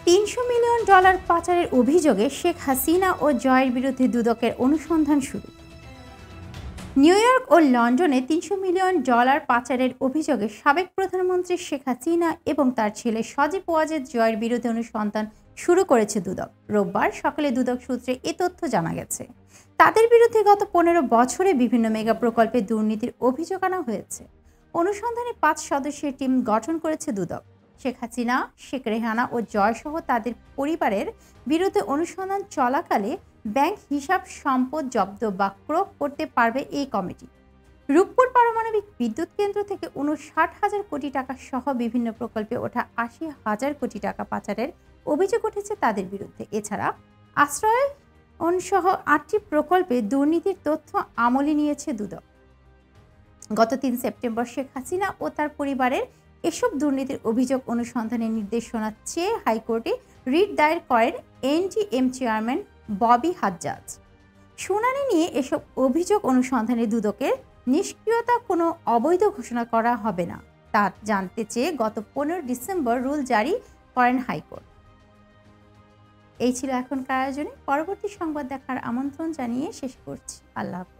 $300 million পাচারের অভিযোগে শেখ হাসিনা ও জয়ের বিরুদ্ধে দুদকের অনুসন্ধান শুরু। নিউ ইয়র্ক ও লন্ডনে $300 মিলিয়ন পাচারের অভিযোগে সাবেক প্রধানমন্ত্রী শেখ হাসিনা এবং তার ছেলে সজীব ওয়াজেদ জয়ের বিরুদ্ধে অনুসন্ধান শুরু করেছে দুদক। রোববার সকালে দুদক সূত্রে এ তথ্য জানা গেছে। তাদের বিরুদ্ধে গত 15 বছরে বিভিন্ন মেগা প্রকল্পে দুর্নীতির অভিযোগ আনা হয়েছে। অনুসন্ধানে 5 সদস্যের টিম গঠন করেছে দুদক। শেখ হাসিনা, শেখ রেহানা ও জয়সহ তাদের পরিবারের বিরুদ্ধে অনুসন্ধান চলাকালে ব্যাংক হিসাব সম্পদ জব্দ বা ক্রয় করতে পারবে এই কমিটি। রূপপুর পারমাণবিক বিদ্যুৎ কেন্দ্র থেকে 59,000 কোটি টাকা সহ বিভিন্ন প্রকল্পে ওঠা 80,000 কোটি টাকা পাচারের অভিযোগ উঠেছে তাদের বিরুদ্ধে। এছাড়া আশ্রয়ন সহ 8টি প্রকল্পে দুর্নীতির তথ্য আমলে নিয়েছে দুদক। গত 3 সেপ্টেম্বর শেখ হাসিনা ও তার পরিবারের এসব দুর্নীতির অভিযোগ অনুসন্ধানের নির্দেশনা চেয়ে হাইকোর্টে রিট দায়ের করেন এনটিএম চেয়ারম্যান ববি হাজ্জাজ। শুনানি নিয়ে এসব অভিযোগ অনুসন্ধানে দুদকের নিষ্ক্রিয়তা কোনো অবৈধ ঘোষণা করা হবে না তা জানতে চেয়ে গত 15 ডিসেম্বর রুল জারি করেন হাইকোর্ট। এই ছিল এখনকার আয়োজনে। পরবর্তী সংবাদ দেখার আমন্ত্রণ জানিয়ে শেষ করছি। আল্লাহ হাফেজ।